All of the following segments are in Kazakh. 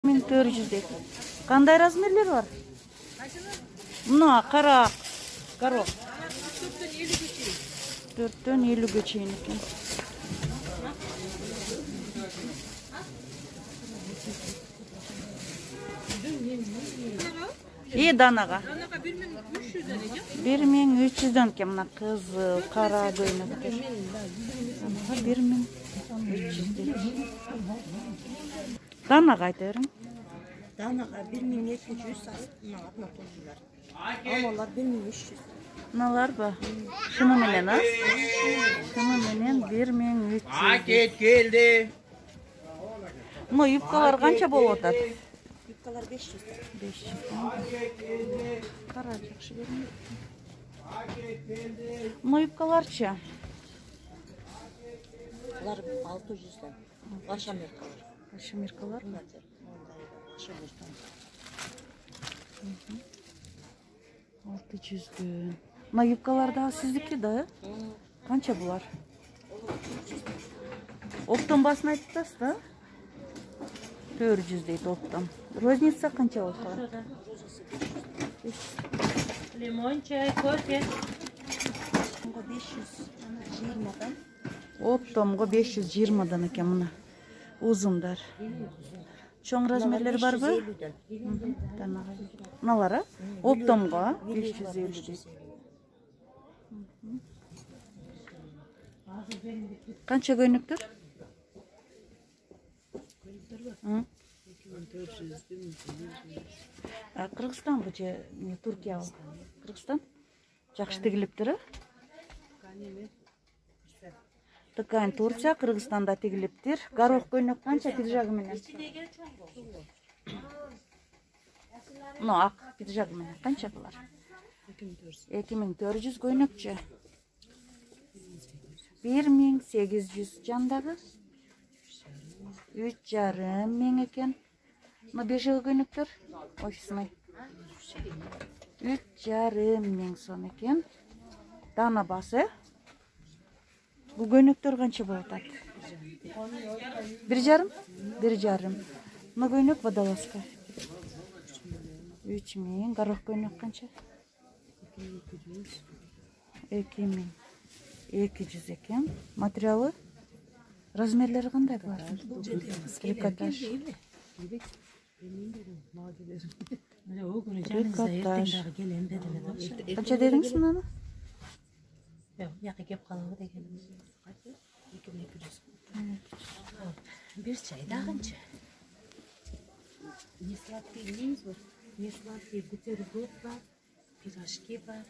1400. Кандай размерлер бар? Мына кара горох. 4'төн 50'ge чейин экен. Данага. 1300'дөн экен мына кызыл, кара көйнөктөр. 1300. Данага айта бериң. Данага 1200 астына тозулар. Алалар 1300. Мыналар ба? Шыны менен, а? Шыны менен 1300. Пакет келди. Мына юбкалар канча болуп атат? Юбкалар 500. 500. Кара жакшы бериң. Мына юбкаларчы? Алар 600'дан. Кашамеркалар. Кашемиркалар. 600'дөн. Мына юбкалар да сиздики да? Канча булар? Оптом басын айтып атасыз да? 400 дейт оптом. Розница канча болот? Лимон, чай, кофе. 520'dan. Оптомго 520'дан экен мына. Узундар. Чоң размерлер барбы? Данага. Мыналар, а? Оптомго 550 дейт. Канча көйнөктөр? 2400. Кыргызстан бу же Туркия? Кыргызстан? Жакшы тигилиптир, а? Ткань Турция, Кыргызстанда тигилиптир. Горох көйнөк канча пиджагы менен? Ну, ак пиджагы менен канча булар? 2400 көйнөкчү. 1800 жандагы. 3,5 миң экен. Мына бежеги көйнөктөр офисный. 3,5 миң сом экен. Дана басы. Бул көйнөктөр канча болот атат? 1,5? 1,5. Мына көйнөк водолазка. 3 миң. Горох көйнөк канча? 2200 экен. Материалы? Размерлери кандай булар? Трикотаж. Канча дедиңиз мунаны? Яқы кеп қалуы дегеніміз. 2200. Bir çay dağınca. Ne sladkий нейміз бар, не сладкий бутерброд бар, пирожки бар.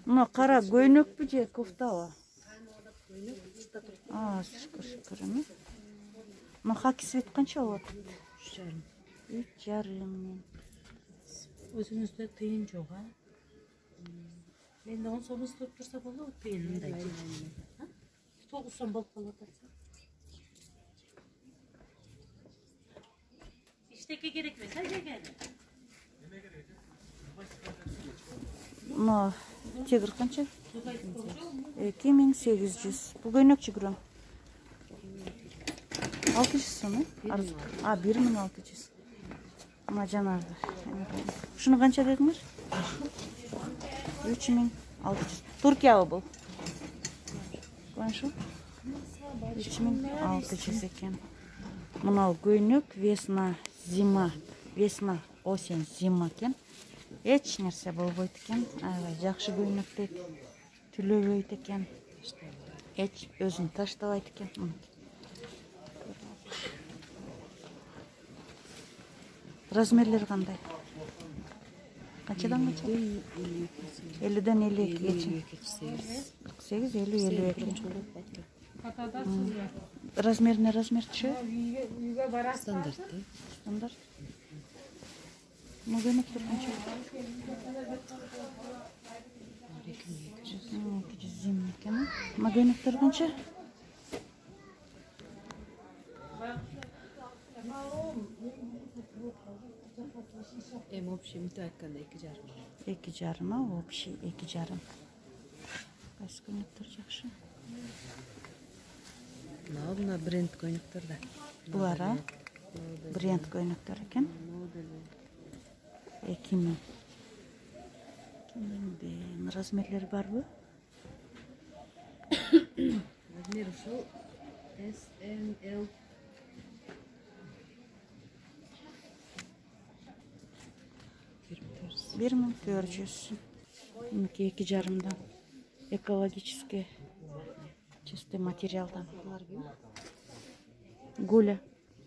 Мына кара көйнөкпү же кофтабы? Шүкүр. Мына хаки свет канча болот? 3,5 миң. Өзүңүздө тыйын жок, а? Мен 10 сом туруп турса болот, тыйындай. 9 сом болуп калып атса. İşteki gerekmez, hadi gel. Мына тегир канча? 2800. Бул көйнөкчү күрөм. 600 сом, 1600. Мына жанагы. Ушуну канча дедиңер? 3600. Туркиябы бул? Канча? 3600 экен. Мына көйнөк весна, зима, весна, осень, зима экен. Эч нерсе болбойт экен. Аябай жакшы көйнөк дейт. Түлөбөйт экен. Эч өзүн таштабайт экен. Размерлери кандай? Канчадан канча? 50'ден 52'ge чейин. 48, 50, 52. Размерine размерчи? Стандарт. Стандарт. Мына көйнөктөр канча? 220 экен. Мына көйнөктөр канча? Общий мынтип айтканда 2,5. 2,5, общий 2,5. Кайсы көйнөктөр жакшы? Мына бренд көйнөктөр да. Булар, а? Bryant koynaklar ekan. 2000. Kimning razmerleri var bu? Размер şu S, M, L. Bir 1400. Bununki 2,5'dan. Экологически чистый материалдан. Гуля.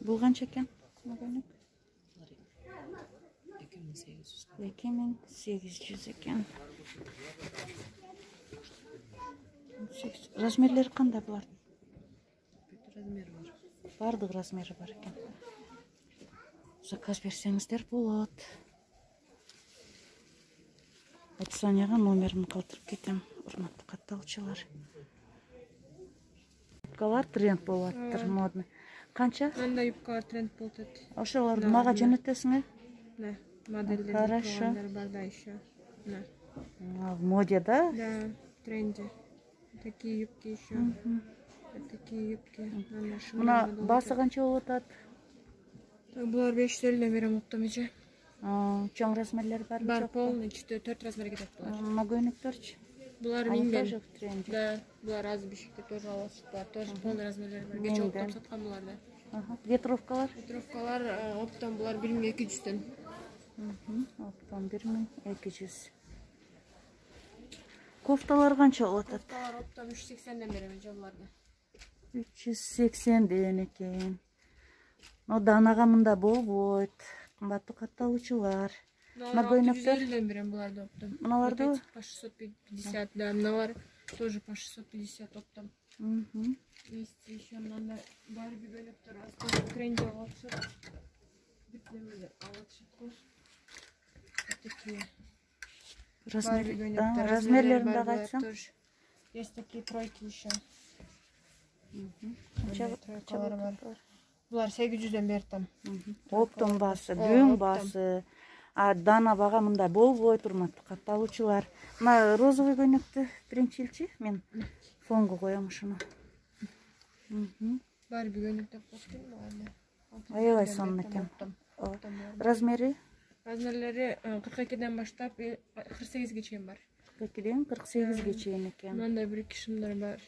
Булганча экен? 2800 экен. Размерлери кандай булардын? Размер var. Бардык размери бар экен. Заказ берсеңиздер болот. Описанияга номерин калтырып кетем, урматтуу катталуучулар. Юбкалар тренд болуп атыптыр, модный. Канча? Мында юбкалар тренд болуп атат. Ошолорду мага жөнөтөсүңөр? Да, модельдер Хорошо. бар да еще. Да. В моде, да? Да, в тренде. Такие юбки еще. Вот такие юбки. Мына басы канча болуп атат? Булар 500 берем оптом эже. Чоң размерлери бар? Бар полный 4 размерге кетет булар. Мына көйнөктөрчү? Булар Они минден. тоже в тренде. Да, булар аз бишикте тоже аласыздар. Тоже полный размерлер бар. Кече оптом саткан булар да. Ветровкалар? Ветровкалар оптом булар 1200-тен. Оптом 1200. Кофталар канча болуп атат? Кофталар оптом 380-ден берем эже буларды. 380 экен. Но данага мында болбойт. Кымбаттуу катталуучулар. Мына көйнөктөр 650-ден берем буларды оптом. Мыналарды по 650, да, мыналар тоже по 650 оптом. Есть еще надо Барби көйнөктөр аз тренде болчу. Битлемелер алчу. Вот такие. Размерлерин дагы айтсаң. Есть такие тройки еще. Канча Тройкалар бар. Булар 800-ден бердим. Оптом басы, дөң басы. Дана бага мындай болбойт, урматтуу катталуучулар. Мына розовый көйнөктү биринчилчи мен фонго коем ушуну. Барби көйнөк деп коштум буларды. Аябай сонун экен. Размери? Размерлери 42-ден баштап 48-ге чейин бар. 42-ден 48-ге чейин экен. Мындай бир кишимдер бар.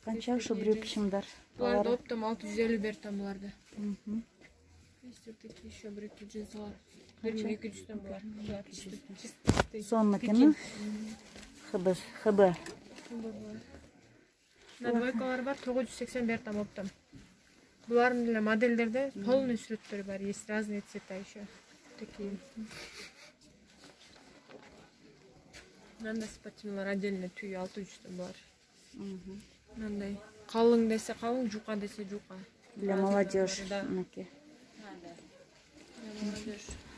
Канча ушу брюк кишимдер? Буларды оптом 650 бердим буларды. Есть вот такие еще брюки джинсовар. 1200-тен булар. Сонун экен. ХБ. На двойкалар бар 980 бердим оптом. Булардын деле модельдерде полный сүрөттөрү бар. Есть разные цвета еще. Такие. Мындай спортивныйлар отдельно түйү 600-тен булар. Мындай калың десе калың, жука десе жука. Для молодежь.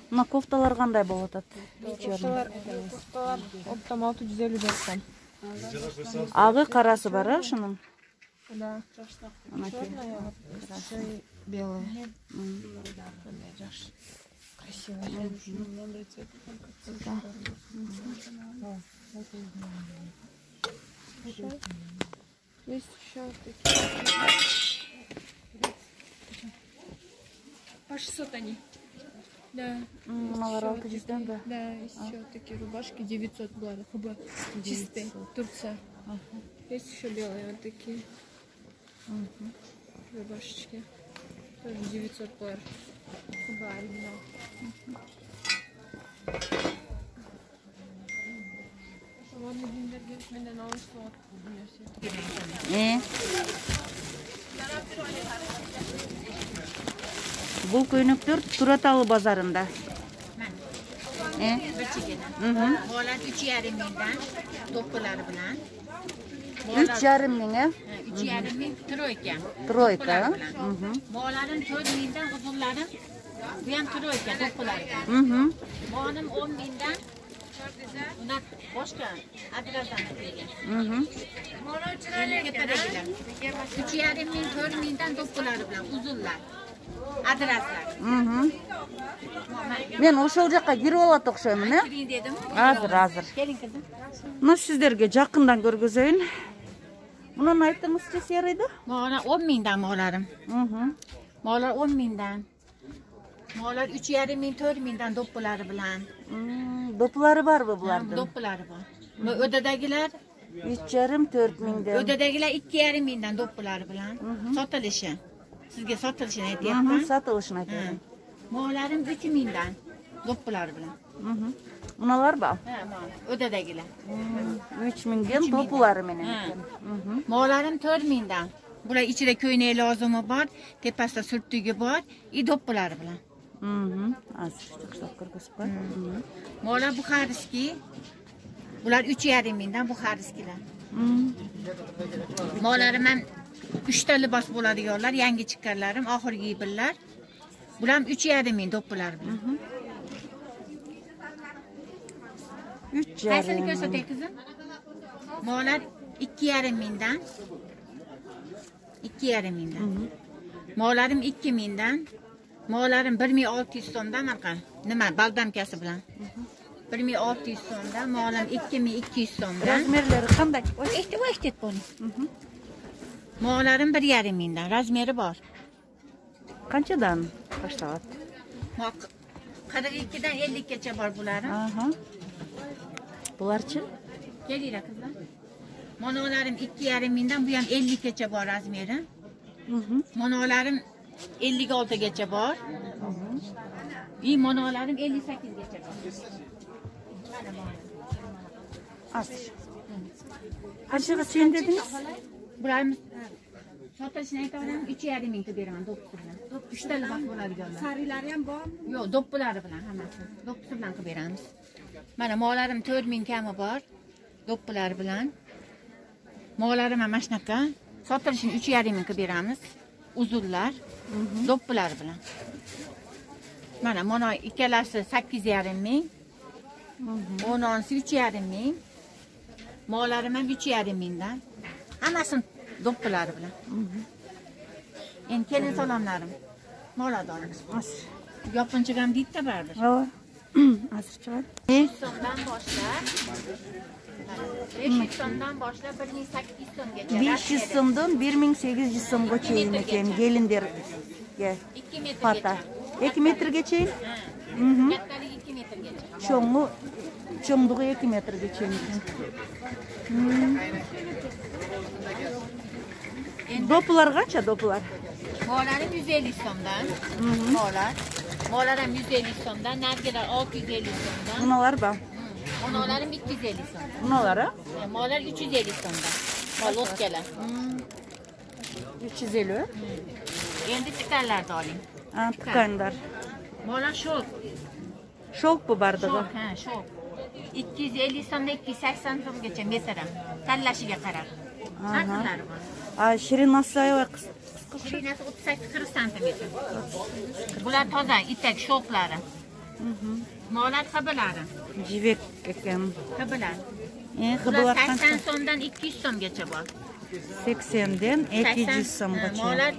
Мына кофталар кандай болуп атат? Кофталар оптом 650 бердим. Агы карасы бар, а ушунун? Да. Черная, белая. Красиво. Есть еще вот такие. По 600 они. Да. Мыналар 600-ден да? Да, есть еще вот такие рубашки 900 было. ХБ. Чистые. Турция. Есть еще белые вот такие. Рубашечки. Тоже 900 пар. ХБ оригинал. Ладно, Диндерге менден алыштып университет. Бул көйнөктөр Тураталы базарында. Boğalar 3,5 minden dokuları bilen. 3,5 ming, 3,5 min troyka. Troyka. Boğaların 4 minden uzunları bu yan troyka dokuları. Boğanın 10 minden bunlar başka adrazdan atıyor. Memlekete de gider. 3,5 min 4 minden dokuları bilen uzunlar. Adrazlar. Мен ошол жакка кирип алат окшоймун, э? Kirin dedim. Азыр. Gelin kızım. Мына сиздерге жакындан көргөзөйүн. Мунун айттыңызчы серыйды? Boğalar 10 minden boğalarım. Boğalar 10 minden. Molar 3,5 ming 4 mingdan do'ppilari bilan. Do'ppilari bormi bularning? Do'ppilari bor. Va o'dadagilar 3,5-4 mingdan. o'dadagilar 2,5 mingdan do'ppilari bilan sotilishi. Sizga sotilishini aytyapman. Sotilishini aytyapman. Mollarim 3 mingdan do'ppilari bilan. Bunalar bor. Ha, o'dadagilar. 3 mingdan do'ppilari menen. Mollarim 4 mingdan. Bular ichida ko'ynak lozimi bor, tepasida surtugi bor, do'ppilari bilan. Azir chiqib ko'rsatib qo'y. Molar Buxariskiy. Bular 3,5 mingdan Buxariskilar. Mollarim ham 3 ta libos bo'ladiganlar, yangi chiqqanlarim, oxirgi yillar. Bular ham 3,5 ming do'ppilari bilan. 3,5. Qaysini ko'rsatay qizim? Molar 2,5 mingdan. 2,5 mingdan. Mollarim 2 mingdan. Mollarim 1600 so'mdan anaqa. Nima, baldamkasi bilan. 1600 so'mdan, mollarim 2200 so'mdan. Razmerlari qanday? Ehtiyot buni. Mollarim 1,5 mingdan, razmeri bor. Qanchadan boshlayapti? 42 dan 50 gacha bor bularning. Aha. Bularchi? Kelinglar qizlar. Monolarim 2,5 mingdan, bu ham 50 gacha bor razmeri. Monolarim 56 gacha bor. Monolarim 58 gacha bor. Azir. Qanchaga sen dedingiz? Bularimiz sotilishini aytaman, 3,5 mingga beraman do'ppisi bilan. 3 ta libos bo'ladiganlar. Sarilari ham bormi? Yo'q, do'ppilari bilan hammasi. Do'ppisi bilan qilib beramiz. Mana mollarim 4 ming kami bor, do'ppilari bilan. Mollarim ham mana shunaqa. Sotilishini 3,5 ming qilib beramiz. Uzunlar, do'ppilari bilan. Mana ikkalasi 8,5 ming. 10'si 3,5 ming. Mollarim ham 3,5 mingdan. Hammasini do'ppilari bilan. Endi kelin salomlarim. Moladorimiz. Yopinchiq ham deydi-da baribir. Ha. Azir chiqadi. 500 so'mdan boshlab 500 so'mdan boshlab 1800 so'mgacha. 500 so'mdan 1800 so'mgacha ekan gelinderga. 2 metrgacha. Pata. 2 metrgacha? Kattaligi 2 metrgacha. Cho'ngdug'i 2 metrgacha ekan. Do'ppilar qancha do'ppilar? Mollarim 150 so'mdan. Mollar ham 150 so'mdan, nargilar 650 so'mdan. Bunalar bor. Monolarim 250 so'mdan. Bunalar-a? Mollar 350 so'mdan. Lotkalar. 350. Endi chiqqanlarni oling. Ha, tikanlar. Mollar sho'k. Sho'k bu bardig'i. Ha, sho'k. 250 so'mdan 280 so'mgacha metr. Tanlashiga qarab. Narxlari bor. Shirinasi Shirinasi 38-40 santimetr. Bular toza, itak sho'klari. Mollar hibilari. Jivek ekan. Hibilar. Hibilar 80 so'mdan 200 so'mgacha bor. 80 dan 200 so'mgacha. Mollar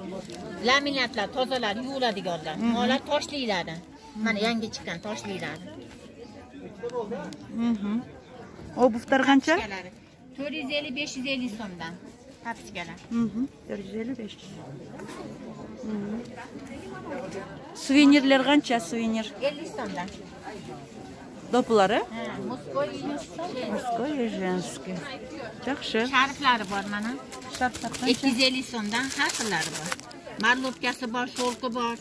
laminatlar, tozalar, yuviladiganlar. Mollar toshliklari. Mana yangi chiqqan toshliklari. Obuvlar qancha? 450-550 so'mdan. Papichkalar. 450-500. Suvenirlar qancha suvenir? 50 so'mdan. Do'ppilari? Muskoy, Muskoy и женский. Yaxshi. Shariflari bor mana. Sharflar qancha? 250 so'mdan har xillari bor. Marlobkasi bor, sho'lqi bor.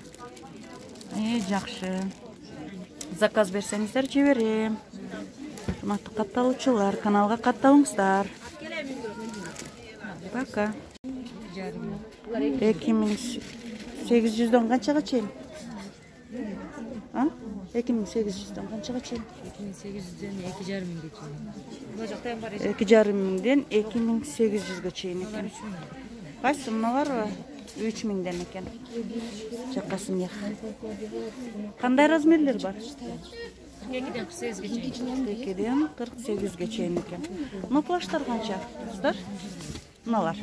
Yaxshi. Zakaz bersangizlar jiberaman. Hurmatli qattavuvchilar, kanalga qattavingizlar. Пока. 2800 dan qanchagacha? Ha? 2800 dan qanchagacha? 2800 dan 2,5 minggacha. 2,5 mingdan 2800 gacha ekan. Qaysi bunalar 3 mingdan ekan. Chaqasini. Qanday razmerlar bor? 2dan 48 gacha. 2dan 48 gacha ekan. Bu plashlar qancha? Sizlar? Bunalar.